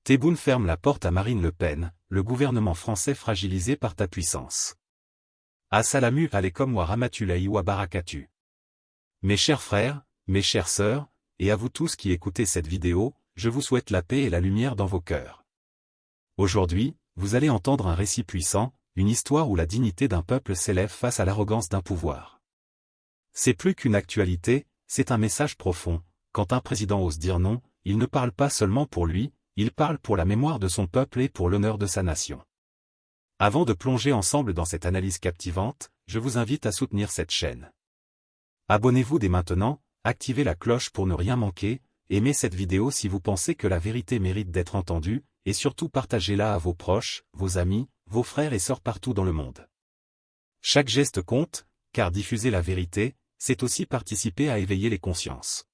Tebboune ferme la porte à Marine Le Pen, le gouvernement français fragilisé par ta puissance. Assalamu alaikum wa rahmatullahi wa barakatuh. Mes chers frères, mes chères sœurs, et à vous tous qui écoutez cette vidéo, je vous souhaite la paix et la lumière dans vos cœurs. Aujourd'hui, vous allez entendre un récit puissant, une histoire où la dignité d'un peuple s'élève face à l'arrogance d'un pouvoir. C'est plus qu'une actualité, c'est un message profond. Quand un président ose dire non, il ne parle pas seulement pour lui, il parle pour la mémoire de son peuple et pour l'honneur de sa nation. Avant de plonger ensemble dans cette analyse captivante, je vous invite à soutenir cette chaîne. Abonnez-vous dès maintenant, activez la cloche pour ne rien manquer, aimez cette vidéo si vous pensez que la vérité mérite d'être entendue, et surtout partagez-la à vos proches, vos amis, vos frères et sœurs partout dans le monde. Chaque geste compte, car diffuser la vérité, c'est aussi participer à éveiller les consciences.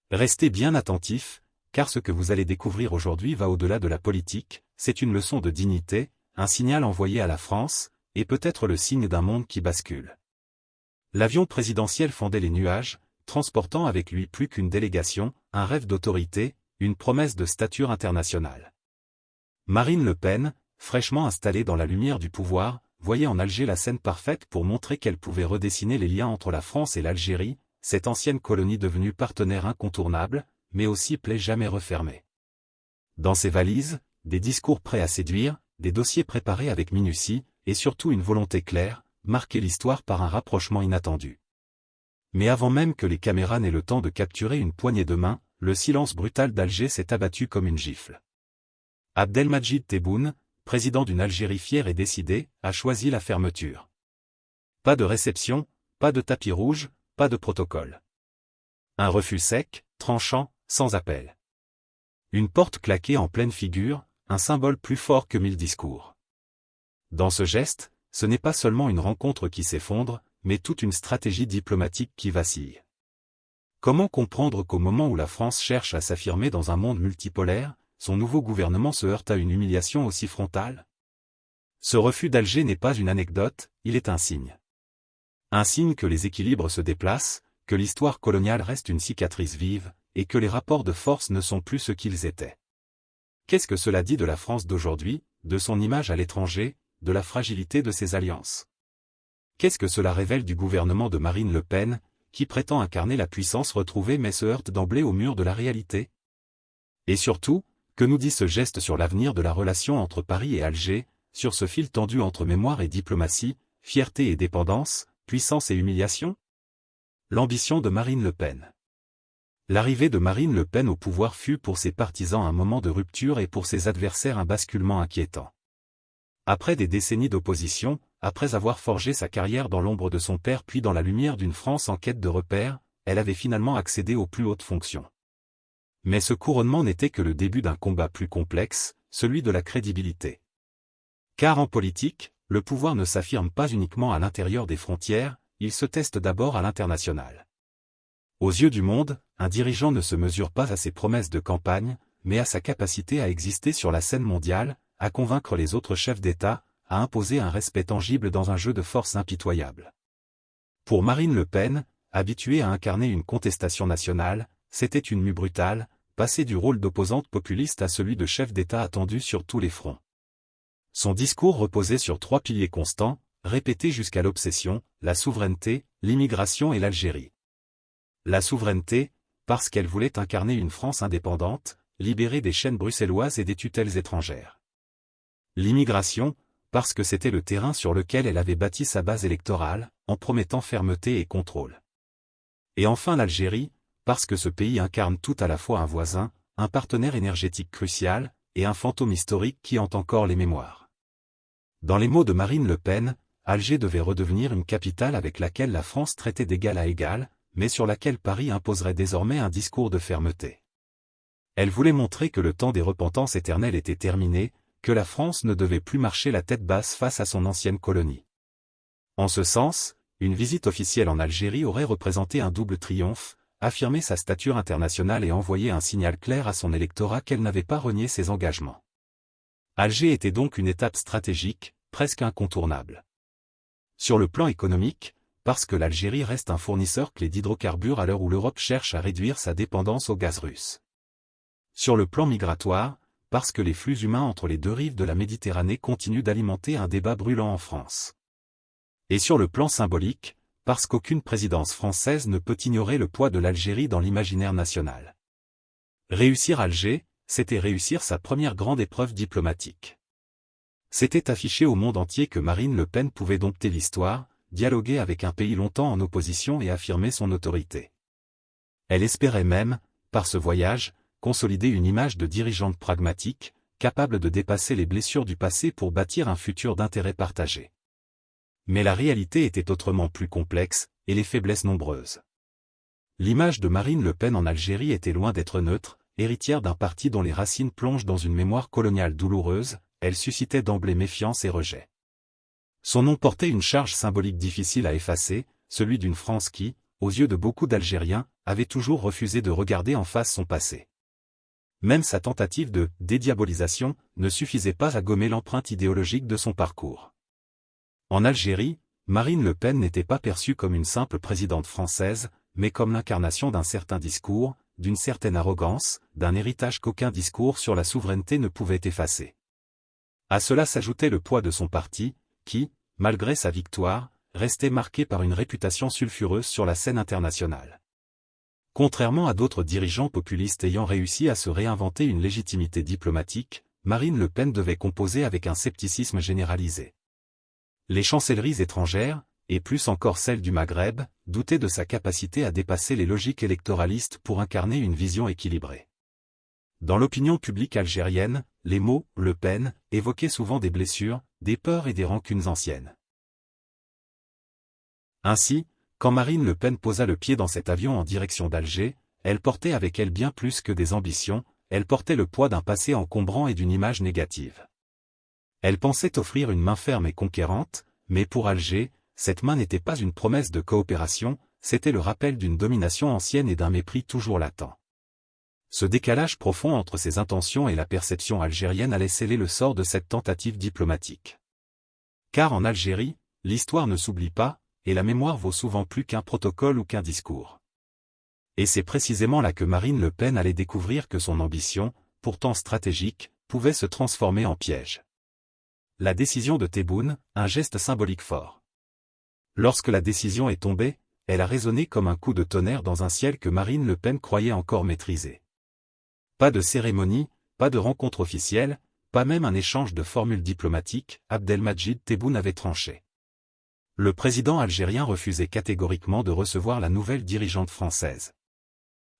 Restez bien attentifs, car ce que vous allez découvrir aujourd'hui va au-delà de la politique, c'est une leçon de dignité, un signal envoyé à la France, et peut-être le signe d'un monde qui bascule. L'avion présidentiel fendait les nuages, transportant avec lui plus qu'une délégation, un rêve d'autorité, une promesse de stature internationale. Marine Le Pen, fraîchement installée dans la lumière du pouvoir, voyait en Alger la scène parfaite pour montrer qu'elle pouvait redessiner les liens entre la France et l'Algérie, cette ancienne colonie devenue partenaire incontournable, mais aussi plaie jamais refermée. Dans ses valises, des discours prêts à séduire, des dossiers préparés avec minutie, et surtout une volonté claire, marquer l'histoire par un rapprochement inattendu. Mais avant même que les caméras n'aient le temps de capturer une poignée de main, le silence brutal d'Alger s'est abattu comme une gifle. Abdelmadjid Tebboune, président d'une Algérie fière et décidée, a choisi la fermeture. Pas de réception, pas de tapis rouge, pas de protocole. Un refus sec, tranchant, sans appel. Une porte claquée en pleine figure, un symbole plus fort que 1000 discours. Dans ce geste, ce n'est pas seulement une rencontre qui s'effondre, mais toute une stratégie diplomatique qui vacille. Comment comprendre qu'au moment où la France cherche à s'affirmer dans un monde multipolaire, son nouveau gouvernement se heurte à une humiliation aussi frontale? Ce refus d'Alger n'est pas une anecdote, il est un signe. Un signe que les équilibres se déplacent, que l'histoire coloniale reste une cicatrice vive, et que les rapports de force ne sont plus ce qu'ils étaient. Qu'est-ce que cela dit de la France d'aujourd'hui, de son image à l'étranger, de la fragilité de ses alliances? Qu'est-ce que cela révèle du gouvernement de Marine Le Pen, qui prétend incarner la puissance retrouvée mais se heurte d'emblée au mur de la réalité? Et surtout, que nous dit ce geste sur l'avenir de la relation entre Paris et Alger, sur ce fil tendu entre mémoire et diplomatie, fierté et dépendance, puissance et humiliation? L'ambition de Marine Le Pen. L'arrivée de Marine Le Pen au pouvoir fut pour ses partisans un moment de rupture et pour ses adversaires un basculement inquiétant. Après des décennies d'opposition, après avoir forgé sa carrière dans l'ombre de son père puis dans la lumière d'une France en quête de repères, elle avait finalement accédé aux plus hautes fonctions. Mais ce couronnement n'était que le début d'un combat plus complexe, celui de la crédibilité. Car en politique, le pouvoir ne s'affirme pas uniquement à l'intérieur des frontières, il se teste d'abord à l'international. Aux yeux du monde, un dirigeant ne se mesure pas à ses promesses de campagne, mais à sa capacité à exister sur la scène mondiale, à convaincre les autres chefs d'État, à imposer un respect tangible dans un jeu de force impitoyable. Pour Marine Le Pen, habituée à incarner une contestation nationale, c'était une mue brutale, passer du rôle d'opposante populiste à celui de chef d'État attendu sur tous les fronts. Son discours reposait sur 3 piliers constants, répétés jusqu'à l'obsession, la souveraineté, l'immigration et l'Algérie. La souveraineté, parce qu'elle voulait incarner une France indépendante, libérée des chaînes bruxelloises et des tutelles étrangères. L'immigration, parce que c'était le terrain sur lequel elle avait bâti sa base électorale, en promettant fermeté et contrôle. Et enfin l'Algérie, parce que ce pays incarne tout à la fois un voisin, un partenaire énergétique crucial, et un fantôme historique qui hante encore les mémoires. Dans les mots de Marine Le Pen, Alger devait redevenir une capitale avec laquelle la France traitait d'égal à égal, mais sur laquelle Paris imposerait désormais un discours de fermeté. Elle voulait montrer que le temps des repentances éternelles était terminé, que la France ne devait plus marcher la tête basse face à son ancienne colonie. En ce sens, une visite officielle en Algérie aurait représenté un double triomphe, affirmer sa stature internationale et envoyer un signal clair à son électorat qu'elle n'avait pas renié ses engagements. Alger était donc une étape stratégique, presque incontournable. Sur le plan économique, parce que l'Algérie reste un fournisseur clé d'hydrocarbures à l'heure où l'Europe cherche à réduire sa dépendance au gaz russe. Sur le plan migratoire, parce que les flux humains entre les deux rives de la Méditerranée continuent d'alimenter un débat brûlant en France. Et sur le plan symbolique, parce qu'aucune présidence française ne peut ignorer le poids de l'Algérie dans l'imaginaire national. Réussir Alger, c'était réussir sa première grande épreuve diplomatique. C'était afficher au monde entier que Marine Le Pen pouvait dompter l'histoire, dialoguer avec un pays longtemps en opposition et affirmer son autorité. Elle espérait même, par ce voyage, consolider une image de dirigeante pragmatique, capable de dépasser les blessures du passé pour bâtir un futur d'intérêt partagé. Mais la réalité était autrement plus complexe, et les faiblesses nombreuses. L'image de Marine Le Pen en Algérie était loin d'être neutre, héritière d'un parti dont les racines plongent dans une mémoire coloniale douloureuse, elle suscitait d'emblée méfiance et rejet. Son nom portait une charge symbolique difficile à effacer, celui d'une France qui, aux yeux de beaucoup d'Algériens, avait toujours refusé de regarder en face son passé. Même sa tentative de « dédiabolisation » ne suffisait pas à gommer l'empreinte idéologique de son parcours. En Algérie, Marine Le Pen n'était pas perçue comme une simple présidente française, mais comme l'incarnation d'un certain discours, d'une certaine arrogance, d'un héritage qu'aucun discours sur la souveraineté ne pouvait effacer. À cela s'ajoutait le poids de son parti, qui, malgré sa victoire, restait marqué par une réputation sulfureuse sur la scène internationale. Contrairement à d'autres dirigeants populistes ayant réussi à se réinventer une légitimité diplomatique, Marine Le Pen devait composer avec un scepticisme généralisé. Les chancelleries étrangères, et plus encore celles du Maghreb, doutaient de sa capacité à dépasser les logiques électoralistes pour incarner une vision équilibrée. Dans l'opinion publique algérienne, les mots « Le Pen » évoquaient souvent des blessures, des peurs et des rancunes anciennes. Ainsi, quand Marine Le Pen posa le pied dans cet avion en direction d'Alger, elle portait avec elle bien plus que des ambitions, elle portait le poids d'un passé encombrant et d'une image négative. Elle pensait offrir une main ferme et conquérante, mais pour Alger, cette main n'était pas une promesse de coopération, c'était le rappel d'une domination ancienne et d'un mépris toujours latent. Ce décalage profond entre ses intentions et la perception algérienne allait sceller le sort de cette tentative diplomatique. Car en Algérie, l'histoire ne s'oublie pas, et la mémoire vaut souvent plus qu'un protocole ou qu'un discours. Et c'est précisément là que Marine Le Pen allait découvrir que son ambition, pourtant stratégique, pouvait se transformer en piège. La décision de Tebboune, un geste symbolique fort. Lorsque la décision est tombée, elle a résonné comme un coup de tonnerre dans un ciel que Marine Le Pen croyait encore maîtriser. Pas de cérémonie, pas de rencontre officielle, pas même un échange de formules diplomatiques, Abdelmadjid Tebboune avait tranché. Le président algérien refusait catégoriquement de recevoir la nouvelle dirigeante française.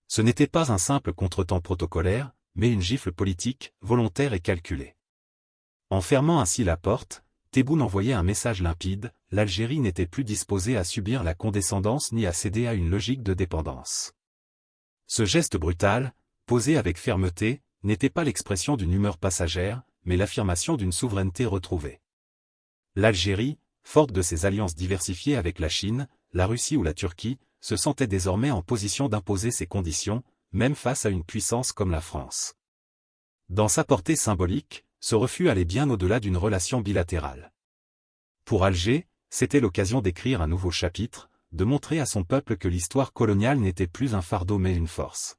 Ce n'était pas un simple contretemps protocolaire, mais une gifle politique, volontaire et calculée. En fermant ainsi la porte, Tebboune envoyait un message limpide, l'Algérie n'était plus disposée à subir la condescendance ni à céder à une logique de dépendance. Ce geste brutal, posé avec fermeté, n'était pas l'expression d'une humeur passagère, mais l'affirmation d'une souveraineté retrouvée. L'Algérie, forte de ses alliances diversifiées avec la Chine, la Russie ou la Turquie, se sentait désormais en position d'imposer ses conditions, même face à une puissance comme la France. Dans sa portée symbolique, ce refus allait bien au-delà d'une relation bilatérale. Pour Alger, c'était l'occasion d'écrire un nouveau chapitre, de montrer à son peuple que l'histoire coloniale n'était plus un fardeau mais une force.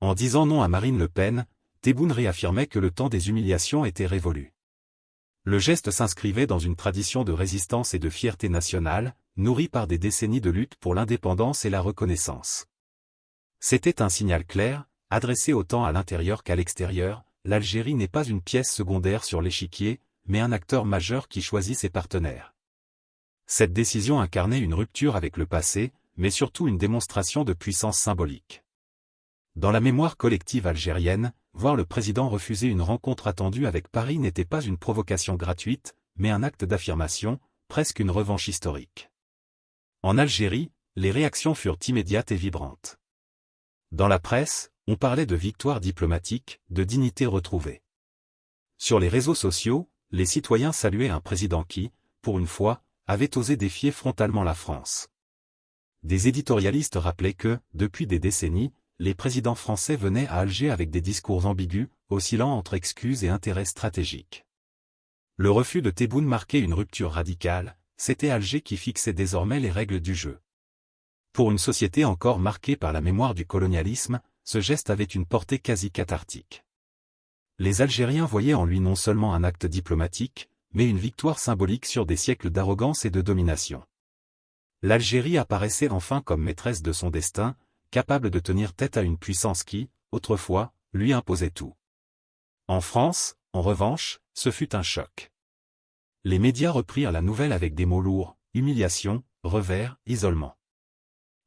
En disant non à Marine Le Pen, Tebboune réaffirmait que le temps des humiliations était révolu. Le geste s'inscrivait dans une tradition de résistance et de fierté nationale, nourrie par des décennies de lutte pour l'indépendance et la reconnaissance. C'était un signal clair, adressé autant à l'intérieur qu'à l'extérieur, l'Algérie n'est pas une pièce secondaire sur l'échiquier, mais un acteur majeur qui choisit ses partenaires. Cette décision incarnait une rupture avec le passé, mais surtout une démonstration de puissance symbolique. Dans la mémoire collective algérienne, voir le président refuser une rencontre attendue avec Paris n'était pas une provocation gratuite, mais un acte d'affirmation, presque une revanche historique. En Algérie, les réactions furent immédiates et vibrantes. Dans la presse, on parlait de victoire diplomatique, de dignité retrouvée. Sur les réseaux sociaux, les citoyens saluaient un président qui, pour une fois, avait osé défier frontalement la France. Des éditorialistes rappelaient que, depuis des décennies, les présidents français venaient à Alger avec des discours ambigus, oscillant entre excuses et intérêts stratégiques. Le refus de Tebboune marquait une rupture radicale, c'était Alger qui fixait désormais les règles du jeu. Pour une société encore marquée par la mémoire du colonialisme, ce geste avait une portée quasi cathartique. Les Algériens voyaient en lui non seulement un acte diplomatique, mais une victoire symbolique sur des siècles d'arrogance et de domination. L'Algérie apparaissait enfin comme maîtresse de son destin, capable de tenir tête à une puissance qui, autrefois, lui imposait tout. En France, en revanche, ce fut un choc. Les médias reprirent la nouvelle avec des mots lourds, humiliation, revers, isolement.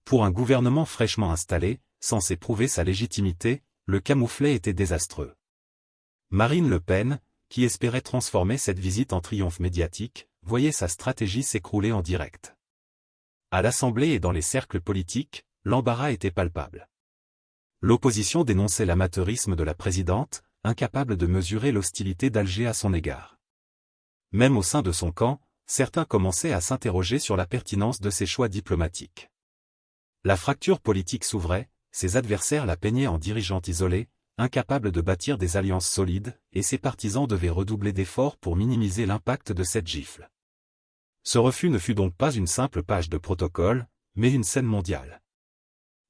Pour un gouvernement fraîchement installé, censé prouver sa légitimité, le camouflet était désastreux. Marine Le Pen, qui espérait transformer cette visite en triomphe médiatique, voyait sa stratégie s'écrouler en direct. À l'Assemblée et dans les cercles politiques, l'embarras était palpable. L'opposition dénonçait l'amateurisme de la présidente, incapable de mesurer l'hostilité d'Alger à son égard. Même au sein de son camp, certains commençaient à s'interroger sur la pertinence de ses choix diplomatiques. La fracture politique s'ouvrait, ses adversaires la peignaient en dirigeante isolée, incapable de bâtir des alliances solides, et ses partisans devaient redoubler d'efforts pour minimiser l'impact de cette gifle. Ce refus ne fut donc pas une simple page de protocole, mais une scène mondiale.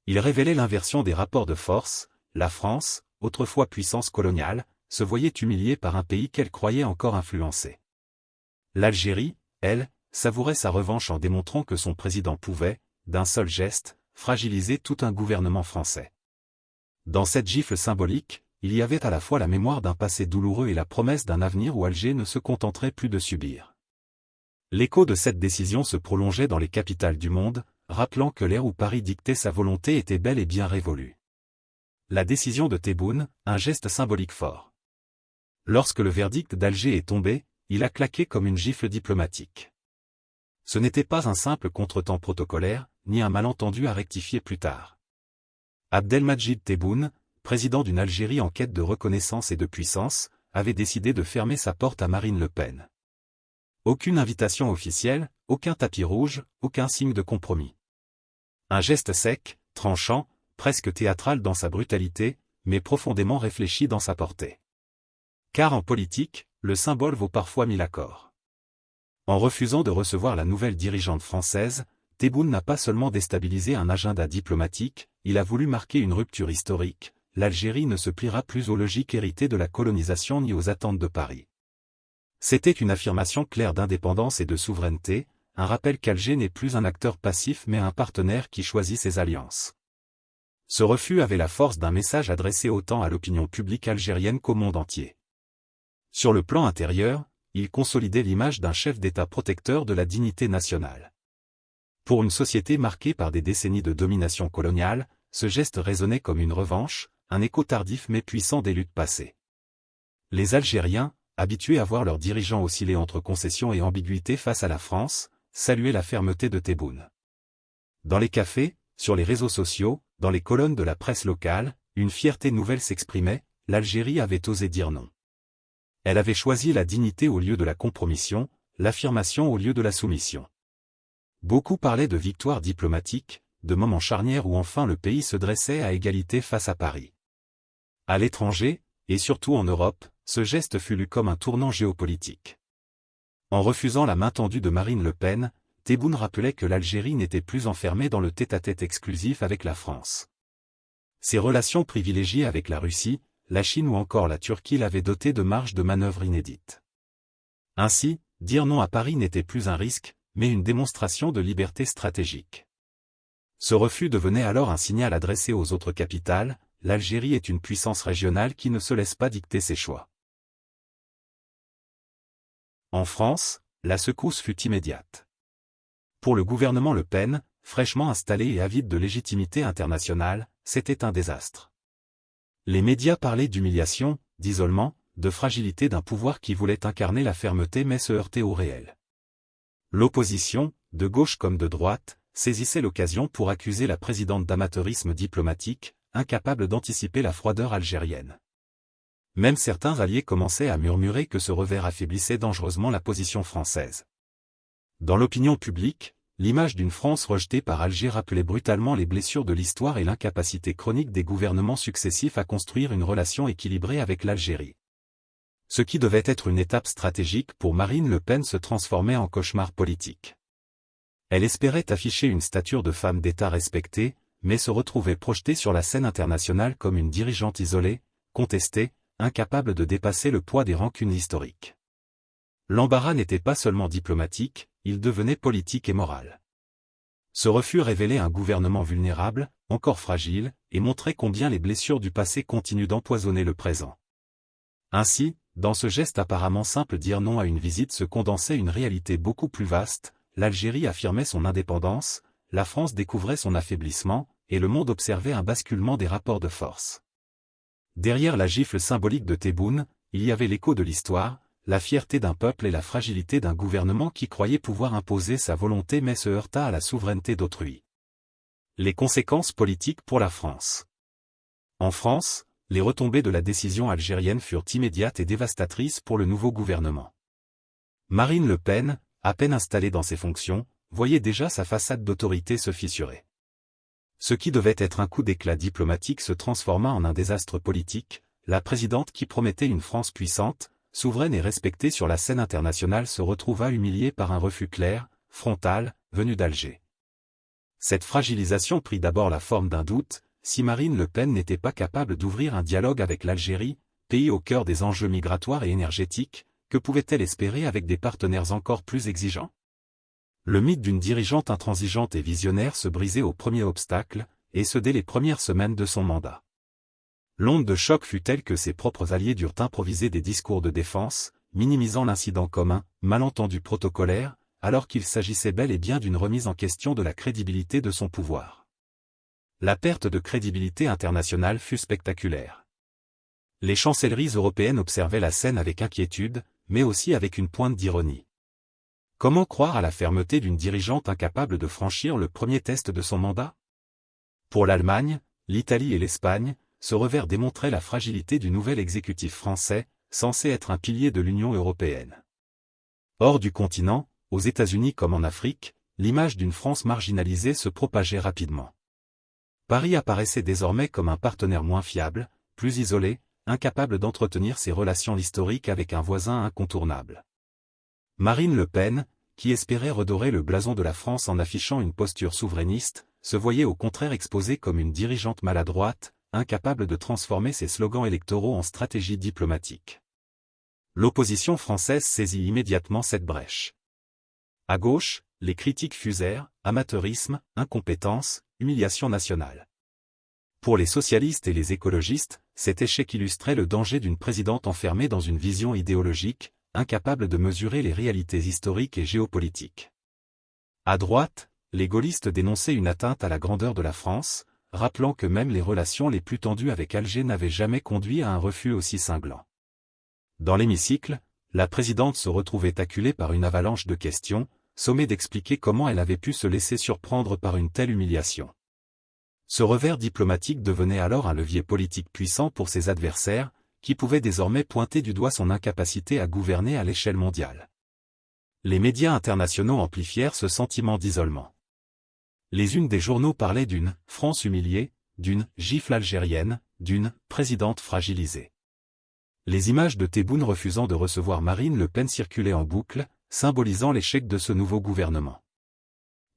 Il révélait l'inversion des rapports de force. La France, autrefois puissance coloniale, se voyait humiliée par un pays qu'elle croyait encore influencer. L'Algérie, elle, savourait sa revanche en démontrant que son président pouvait, d'un seul geste, fragiliser tout un gouvernement français. Dans cette gifle symbolique, il y avait à la fois la mémoire d'un passé douloureux et la promesse d'un avenir où Alger ne se contenterait plus de subir. L'écho de cette décision se prolongeait dans les capitales du monde, rappelant que l'ère où Paris dictait sa volonté était bel et bien révolue. La décision de Tebboune, un geste symbolique fort. Lorsque le verdict d'Alger est tombé, il a claqué comme une gifle diplomatique. Ce n'était pas un simple contretemps protocolaire, ni un malentendu à rectifier plus tard. Abdelmadjid Tebboune, président d'une Algérie en quête de reconnaissance et de puissance, avait décidé de fermer sa porte à Marine Le Pen. Aucune invitation officielle, aucun tapis rouge, aucun signe de compromis. Un geste sec, tranchant, presque théâtral dans sa brutalité, mais profondément réfléchi dans sa portée. Car en politique, le symbole vaut parfois 1000 accords. En refusant de recevoir la nouvelle dirigeante française, Tebboune n'a pas seulement déstabilisé un agenda diplomatique, il a voulu marquer une rupture historique. L'Algérie ne se pliera plus aux logiques héritées de la colonisation ni aux attentes de Paris. C'était une affirmation claire d'indépendance et de souveraineté, un rappel qu'Alger n'est plus un acteur passif mais un partenaire qui choisit ses alliances. Ce refus avait la force d'un message adressé autant à l'opinion publique algérienne qu'au monde entier. Sur le plan intérieur, il consolidait l'image d'un chef d'État protecteur de la dignité nationale. Pour une société marquée par des décennies de domination coloniale, ce geste résonnait comme une revanche, un écho tardif mais puissant des luttes passées. Les Algériens, habitués à voir leurs dirigeants osciller entre concessions et ambiguïté face à la France, saluaient la fermeté de Tebboune. Dans les cafés, sur les réseaux sociaux, dans les colonnes de la presse locale, une fierté nouvelle s'exprimait, l'Algérie avait osé dire non. Elle avait choisi la dignité au lieu de la compromission, l'affirmation au lieu de la soumission. Beaucoup parlaient de victoire diplomatique, de moments charnières où enfin le pays se dressait à égalité face à Paris. À l'étranger, et surtout en Europe, ce geste fut lu comme un tournant géopolitique. En refusant la main tendue de Marine Le Pen, Tebboune rappelait que l'Algérie n'était plus enfermée dans le tête-à-tête exclusif avec la France. Ses relations privilégiées avec la Russie, la Chine ou encore la Turquie l'avaient dotée de marges de manœuvre inédites. Ainsi, dire non à Paris n'était plus un risque, mais une démonstration de liberté stratégique. Ce refus devenait alors un signal adressé aux autres capitales, l'Algérie est une puissance régionale qui ne se laisse pas dicter ses choix. En France, la secousse fut immédiate. Pour le gouvernement Le Pen, fraîchement installé et avide de légitimité internationale, c'était un désastre. Les médias parlaient d'humiliation, d'isolement, de fragilité d'un pouvoir qui voulait incarner la fermeté mais se heurtait au réel. L'opposition, de gauche comme de droite, saisissait l'occasion pour accuser la présidente d'amateurisme diplomatique, incapable d'anticiper la froideur algérienne. Même certains alliés commençaient à murmurer que ce revers affaiblissait dangereusement la position française. Dans l'opinion publique, l'image d'une France rejetée par Alger rappelait brutalement les blessures de l'histoire et l'incapacité chronique des gouvernements successifs à construire une relation équilibrée avec l'Algérie. Ce qui devait être une étape stratégique pour Marine Le Pen se transformait en cauchemar politique. Elle espérait afficher une stature de femme d'État respectée, mais se retrouvait projetée sur la scène internationale comme une dirigeante isolée, contestée, incapable de dépasser le poids des rancunes historiques. L'embarras n'était pas seulement diplomatique, il devenait politique et moral. Ce refus révélait un gouvernement vulnérable, encore fragile, et montrait combien les blessures du passé continuent d'empoisonner le présent. Ainsi, dans ce geste apparemment simple, dire non à une visite se condensait une réalité beaucoup plus vaste. L'Algérie affirmait son indépendance, la France découvrait son affaiblissement, et le monde observait un basculement des rapports de force. Derrière la gifle symbolique de Tebboune, il y avait l'écho de l'histoire, la fierté d'un peuple et la fragilité d'un gouvernement qui croyait pouvoir imposer sa volonté mais se heurta à la souveraineté d'autrui. Les conséquences politiques pour la France. En France, les retombées de la décision algérienne furent immédiates et dévastatrices pour le nouveau gouvernement. Marine Le Pen, à peine installée dans ses fonctions, voyait déjà sa façade d'autorité se fissurer. Ce qui devait être un coup d'éclat diplomatique se transforma en un désastre politique. La présidente qui promettait une France puissante, souveraine et respectée sur la scène internationale se retrouva humiliée par un refus clair, frontal, venu d'Alger. Cette fragilisation prit d'abord la forme d'un doute. Si Marine Le Pen n'était pas capable d'ouvrir un dialogue avec l'Algérie, pays au cœur des enjeux migratoires et énergétiques, que pouvait-elle espérer avec des partenaires encore plus exigeants? Le mythe d'une dirigeante intransigeante et visionnaire se brisait au premier obstacle, et ce dès les premières semaines de son mandat. L'onde de choc fut telle que ses propres alliés durent improviser des discours de défense, minimisant l'incident comme un malentendu protocolaire, alors qu'il s'agissait bel et bien d'une remise en question de la crédibilité de son pouvoir. La perte de crédibilité internationale fut spectaculaire. Les chancelleries européennes observaient la scène avec inquiétude, mais aussi avec une pointe d'ironie. Comment croire à la fermeté d'une dirigeante incapable de franchir le premier test de son mandat? Pour l'Allemagne, l'Italie et l'Espagne, ce revers démontrait la fragilité du nouvel exécutif français, censé être un pilier de l'Union européenne. Hors du continent, aux États-Unis comme en Afrique, l'image d'une France marginalisée se propageait rapidement. Paris apparaissait désormais comme un partenaire moins fiable, plus isolé, incapable d'entretenir ses relations historiques avec un voisin incontournable. Marine Le Pen, qui espérait redorer le blason de la France en affichant une posture souverainiste, se voyait au contraire exposée comme une dirigeante maladroite, incapable de transformer ses slogans électoraux en stratégie diplomatique. L'opposition française saisit immédiatement cette brèche. À gauche, les critiques fusèrent, amateurisme, incompétence, humiliation nationale. Pour les socialistes et les écologistes, cet échec illustrait le danger d'une présidente enfermée dans une vision idéologique, incapable de mesurer les réalités historiques et géopolitiques. À droite, les gaullistes dénonçaient une atteinte à la grandeur de la France, rappelant que même les relations les plus tendues avec Alger n'avaient jamais conduit à un refus aussi cinglant. Dans l'hémicycle, la présidente se retrouvait acculée par une avalanche de questions, sommée d'expliquer comment elle avait pu se laisser surprendre par une telle humiliation. Ce revers diplomatique devenait alors un levier politique puissant pour ses adversaires, qui pouvaient désormais pointer du doigt son incapacité à gouverner à l'échelle mondiale. Les médias internationaux amplifièrent ce sentiment d'isolement. Les unes des journaux parlaient d'une « France humiliée », d'une « gifle algérienne », d'une « présidente fragilisée ». Les images de Tebboune refusant de recevoir Marine Le Pen circulaient en boucle, symbolisant l'échec de ce nouveau gouvernement.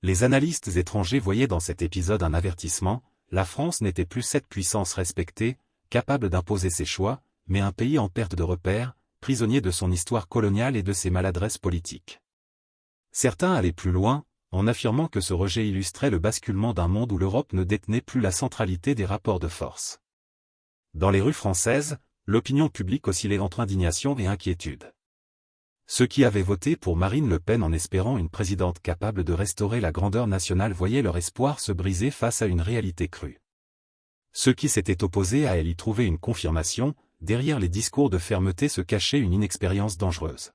Les analystes étrangers voyaient dans cet épisode un avertissement, la France n'était plus cette puissance respectée, capable d'imposer ses choix, mais un pays en perte de repères, prisonnier de son histoire coloniale et de ses maladresses politiques. Certains allaient plus loin, en affirmant que ce rejet illustrait le basculement d'un monde où l'Europe ne détenait plus la centralité des rapports de force. Dans les rues françaises, l'opinion publique oscillait entre indignation et inquiétude. Ceux qui avaient voté pour Marine Le Pen en espérant une présidente capable de restaurer la grandeur nationale voyaient leur espoir se briser face à une réalité crue. Ceux qui s'étaient opposés à elle y trouvaient une confirmation, derrière les discours de fermeté se cachait une inexpérience dangereuse.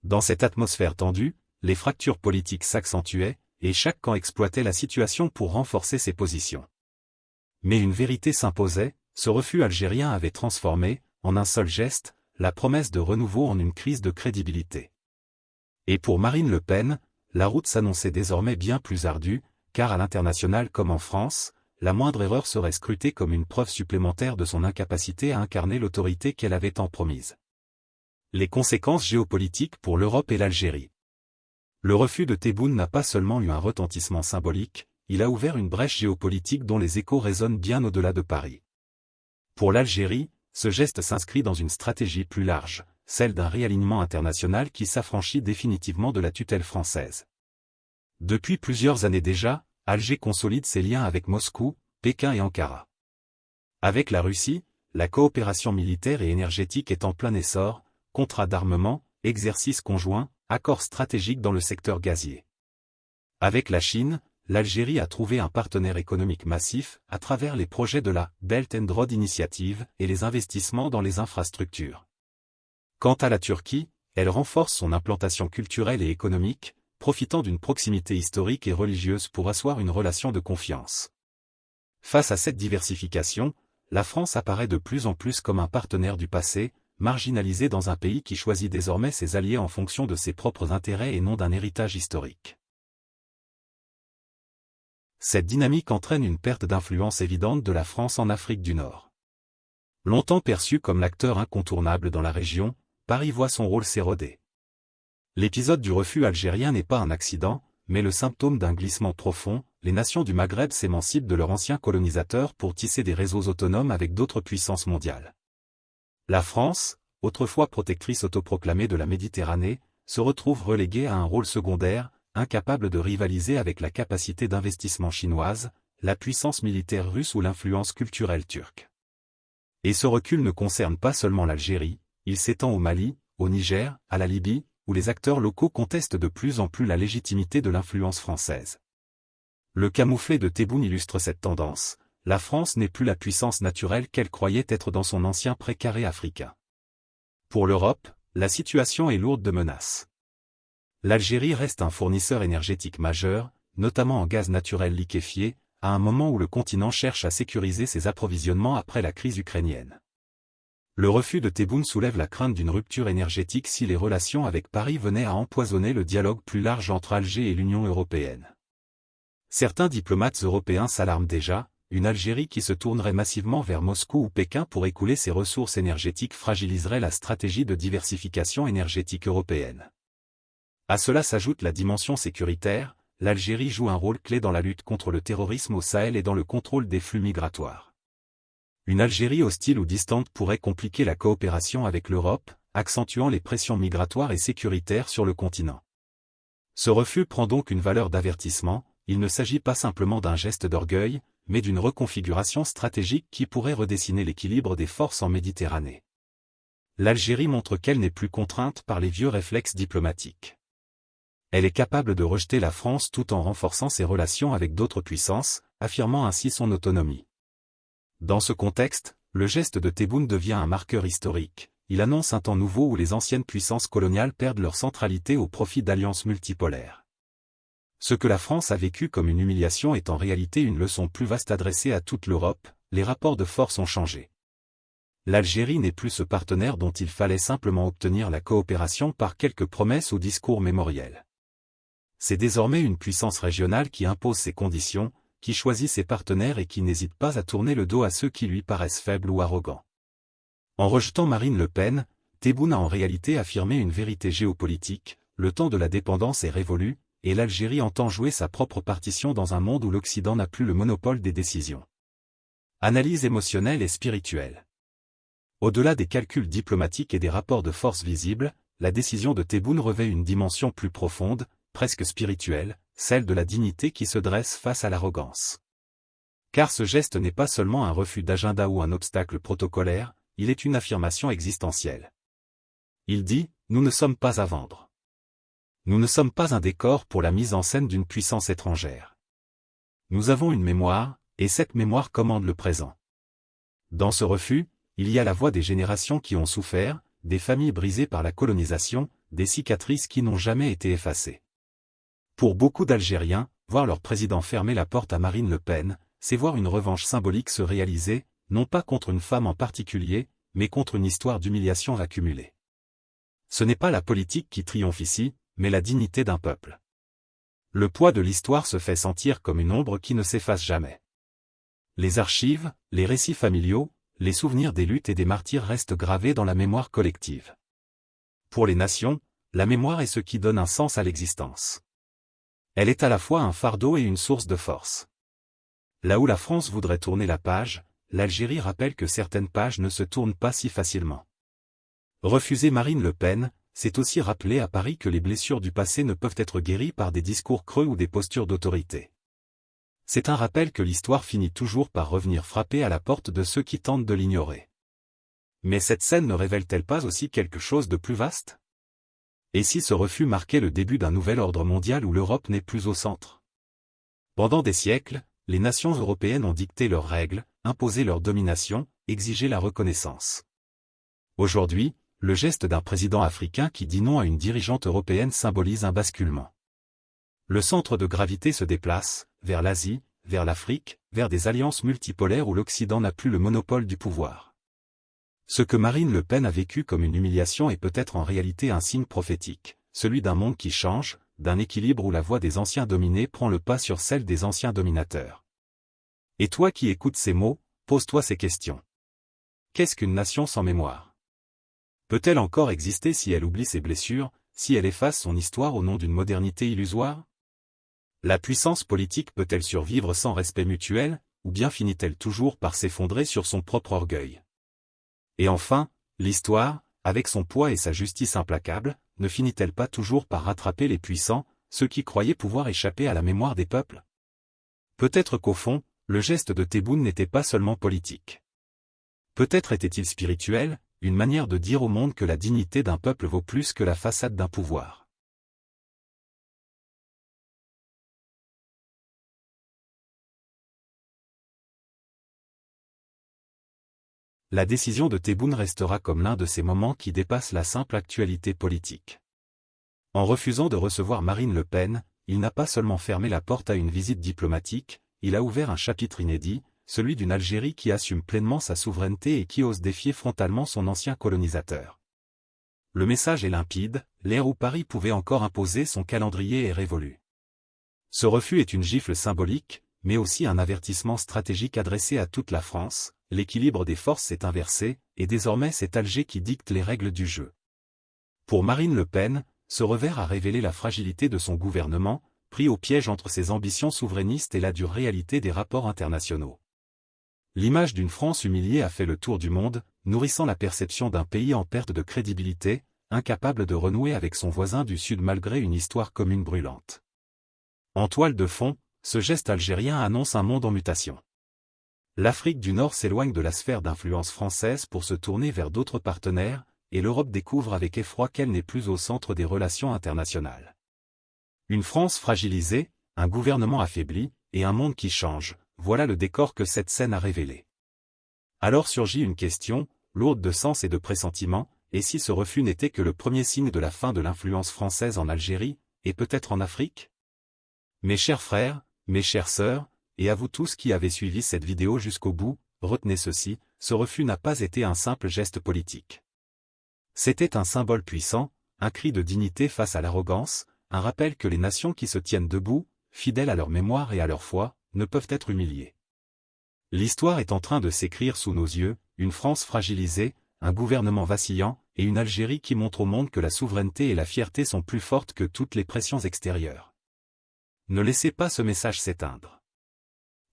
Dans cette atmosphère tendue, les fractures politiques s'accentuaient, et chaque camp exploitait la situation pour renforcer ses positions. Mais une vérité s'imposait, ce refus algérien avait transformé, en un seul geste, la promesse de renouveau en une crise de crédibilité. Et pour Marine Le Pen, la route s'annonçait désormais bien plus ardue, car à l'international comme en France, la moindre erreur serait scrutée comme une preuve supplémentaire de son incapacité à incarner l'autorité qu'elle avait tant promise. Les conséquences géopolitiques pour l'Europe et l'Algérie. Le refus de Tebboune n'a pas seulement eu un retentissement symbolique, il a ouvert une brèche géopolitique dont les échos résonnent bien au-delà de Paris. Pour l'Algérie, ce geste s'inscrit dans une stratégie plus large, celle d'un réalignement international qui s'affranchit définitivement de la tutelle française. Depuis plusieurs années déjà, Alger consolide ses liens avec Moscou, Pékin et Ankara. Avec la Russie, la coopération militaire et énergétique est en plein essor, contrats d'armement, exercices conjoints, accords stratégiques dans le secteur gazier. Avec la Chine, l'Algérie a trouvé un partenaire économique massif à travers les projets de la Belt and Road Initiative et les investissements dans les infrastructures. Quant à la Turquie, elle renforce son implantation culturelle et économique, profitant d'une proximité historique et religieuse pour asseoir une relation de confiance. Face à cette diversification, la France apparaît de plus en plus comme un partenaire du passé, marginalisé dans un pays qui choisit désormais ses alliés en fonction de ses propres intérêts et non d'un héritage historique. Cette dynamique entraîne une perte d'influence évidente de la France en Afrique du Nord. Longtemps perçu comme l'acteur incontournable dans la région, Paris voit son rôle s'éroder. L'épisode du refus algérien n'est pas un accident, mais le symptôme d'un glissement profond. Les nations du Maghreb s'émancipent de leurs anciens colonisateurs pour tisser des réseaux autonomes avec d'autres puissances mondiales. La France, autrefois protectrice autoproclamée de la Méditerranée, se retrouve reléguée à un rôle secondaire, incapable de rivaliser avec la capacité d'investissement chinoise, la puissance militaire russe ou l'influence culturelle turque. Et ce recul ne concerne pas seulement l'Algérie, il s'étend au Mali, au Niger, à la Libye, où les acteurs locaux contestent de plus en plus la légitimité de l'influence française. Le camouflet de Tebboune illustre cette tendance, la France n'est plus la puissance naturelle qu'elle croyait être dans son ancien précaré africain. Pour l'Europe, la situation est lourde de menaces. L'Algérie reste un fournisseur énergétique majeur, notamment en gaz naturel liquéfié, à un moment où le continent cherche à sécuriser ses approvisionnements après la crise ukrainienne. Le refus de Tebboune soulève la crainte d'une rupture énergétique si les relations avec Paris venaient à empoisonner le dialogue plus large entre Alger et l'Union européenne. Certains diplomates européens s'alarment déjà, une Algérie qui se tournerait massivement vers Moscou ou Pékin pour écouler ses ressources énergétiques fragiliserait la stratégie de diversification énergétique européenne. À cela s'ajoute la dimension sécuritaire, l'Algérie joue un rôle clé dans la lutte contre le terrorisme au Sahel et dans le contrôle des flux migratoires. Une Algérie hostile ou distante pourrait compliquer la coopération avec l'Europe, accentuant les pressions migratoires et sécuritaires sur le continent. Ce refus prend donc une valeur d'avertissement. Il ne s'agit pas simplement d'un geste d'orgueil, mais d'une reconfiguration stratégique qui pourrait redessiner l'équilibre des forces en Méditerranée. L'Algérie montre qu'elle n'est plus contrainte par les vieux réflexes diplomatiques. Elle est capable de rejeter la France tout en renforçant ses relations avec d'autres puissances, affirmant ainsi son autonomie. Dans ce contexte, le geste de Tebboune devient un marqueur historique. Il annonce un temps nouveau où les anciennes puissances coloniales perdent leur centralité au profit d'alliances multipolaires. Ce que la France a vécu comme une humiliation est en réalité une leçon plus vaste adressée à toute l'Europe, les rapports de force ont changé. L'Algérie n'est plus ce partenaire dont il fallait simplement obtenir la coopération par quelques promesses ou discours mémoriels. C'est désormais une puissance régionale qui impose ses conditions, qui choisit ses partenaires et qui n'hésite pas à tourner le dos à ceux qui lui paraissent faibles ou arrogants. En rejetant Marine Le Pen, Tebboune a en réalité affirmé une vérité géopolitique, le temps de la dépendance est révolu, et l'Algérie entend jouer sa propre partition dans un monde où l'Occident n'a plus le monopole des décisions. Analyse émotionnelle et spirituelle. Au-delà des calculs diplomatiques et des rapports de force visibles, la décision de Tebboune revêt une dimension plus profonde, presque spirituelle, celle de la dignité qui se dresse face à l'arrogance. Car ce geste n'est pas seulement un refus d'agenda ou un obstacle protocolaire, il est une affirmation existentielle. Il dit, nous ne sommes pas à vendre. Nous ne sommes pas un décor pour la mise en scène d'une puissance étrangère. Nous avons une mémoire, et cette mémoire commande le présent. Dans ce refus, il y a la voix des générations qui ont souffert, des familles brisées par la colonisation, des cicatrices qui n'ont jamais été effacées. Pour beaucoup d'Algériens, voir leur président fermer la porte à Marine Le Pen, c'est voir une revanche symbolique se réaliser, non pas contre une femme en particulier, mais contre une histoire d'humiliation accumulée. Ce n'est pas la politique qui triomphe ici, mais la dignité d'un peuple. Le poids de l'histoire se fait sentir comme une ombre qui ne s'efface jamais. Les archives, les récits familiaux, les souvenirs des luttes et des martyrs restent gravés dans la mémoire collective. Pour les nations, la mémoire est ce qui donne un sens à l'existence. Elle est à la fois un fardeau et une source de force. Là où la France voudrait tourner la page, l'Algérie rappelle que certaines pages ne se tournent pas si facilement. Refuser Marine Le Pen, c'est aussi rappeler à Paris que les blessures du passé ne peuvent être guéries par des discours creux ou des postures d'autorité. C'est un rappel que l'histoire finit toujours par revenir frapper à la porte de ceux qui tentent de l'ignorer. Mais cette scène ne révèle-t-elle pas aussi quelque chose de plus vaste? Et si ce refus marquait le début d'un nouvel ordre mondial où l'Europe n'est plus au centre? Pendant des siècles, les nations européennes ont dicté leurs règles, imposé leur domination, exigé la reconnaissance. Aujourd'hui, le geste d'un président africain qui dit non à une dirigeante européenne symbolise un basculement. Le centre de gravité se déplace, vers l'Asie, vers l'Afrique, vers des alliances multipolaires où l'Occident n'a plus le monopole du pouvoir. Ce que Marine Le Pen a vécu comme une humiliation est peut-être en réalité un signe prophétique, celui d'un monde qui change, d'un équilibre où la voix des anciens dominés prend le pas sur celle des anciens dominateurs. Et toi qui écoutes ces mots, pose-toi ces questions. Qu'est-ce qu'une nation sans mémoire? Peut-elle encore exister si elle oublie ses blessures, si elle efface son histoire au nom d'une modernité illusoire? La puissance politique peut-elle survivre sans respect mutuel, ou bien finit-elle toujours par s'effondrer sur son propre orgueil? Et enfin, l'histoire, avec son poids et sa justice implacable, ne finit-elle pas toujours par rattraper les puissants, ceux qui croyaient pouvoir échapper à la mémoire des peuples? Peut-être qu'au fond, le geste de Tebboune n'était pas seulement politique. Peut-être était-il spirituel, une manière de dire au monde que la dignité d'un peuple vaut plus que la façade d'un pouvoir. La décision de Tebboune restera comme l'un de ces moments qui dépassent la simple actualité politique. En refusant de recevoir Marine Le Pen, il n'a pas seulement fermé la porte à une visite diplomatique, il a ouvert un chapitre inédit, celui d'une Algérie qui assume pleinement sa souveraineté et qui ose défier frontalement son ancien colonisateur. Le message est limpide, l'ère où Paris pouvait encore imposer son calendrier est révolue. Ce refus est une gifle symbolique, mais aussi un avertissement stratégique adressé à toute la France. L'équilibre des forces s'est inversé, et désormais c'est Alger qui dicte les règles du jeu. Pour Marine Le Pen, ce revers a révélé la fragilité de son gouvernement, pris au piège entre ses ambitions souverainistes et la dure réalité des rapports internationaux. L'image d'une France humiliée a fait le tour du monde, nourrissant la perception d'un pays en perte de crédibilité, incapable de renouer avec son voisin du Sud malgré une histoire commune brûlante. En toile de fond, ce geste algérien annonce un monde en mutation. L'Afrique du Nord s'éloigne de la sphère d'influence française pour se tourner vers d'autres partenaires, et l'Europe découvre avec effroi qu'elle n'est plus au centre des relations internationales. Une France fragilisée, un gouvernement affaibli, et un monde qui change, voilà le décor que cette scène a révélé. Alors surgit une question, lourde de sens et de pressentiment, et si ce refus n'était que le premier signe de la fin de l'influence française en Algérie, et peut-être en Afrique? Mes chers frères, mes chères sœurs, et à vous tous qui avez suivi cette vidéo jusqu'au bout, retenez ceci, ce refus n'a pas été un simple geste politique. C'était un symbole puissant, un cri de dignité face à l'arrogance, un rappel que les nations qui se tiennent debout, fidèles à leur mémoire et à leur foi, ne peuvent être humiliées. L'histoire est en train de s'écrire sous nos yeux, une France fragilisée, un gouvernement vacillant, et une Algérie qui montre au monde que la souveraineté et la fierté sont plus fortes que toutes les pressions extérieures. Ne laissez pas ce message s'éteindre.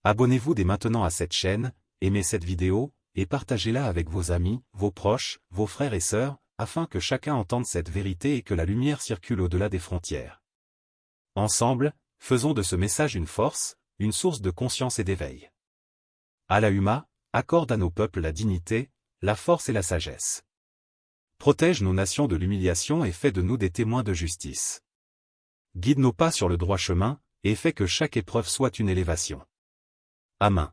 Abonnez-vous dès maintenant à cette chaîne, aimez cette vidéo, et partagez-la avec vos amis, vos proches, vos frères et sœurs, afin que chacun entende cette vérité et que la lumière circule au-delà des frontières. Ensemble, faisons de ce message une force, une source de conscience et d'éveil. Allahumma, accorde à nos peuples la dignité, la force et la sagesse. Protège nos nations de l'humiliation et fais de nous des témoins de justice. Guide nos pas sur le droit chemin, et fais que chaque épreuve soit une élévation. Amen.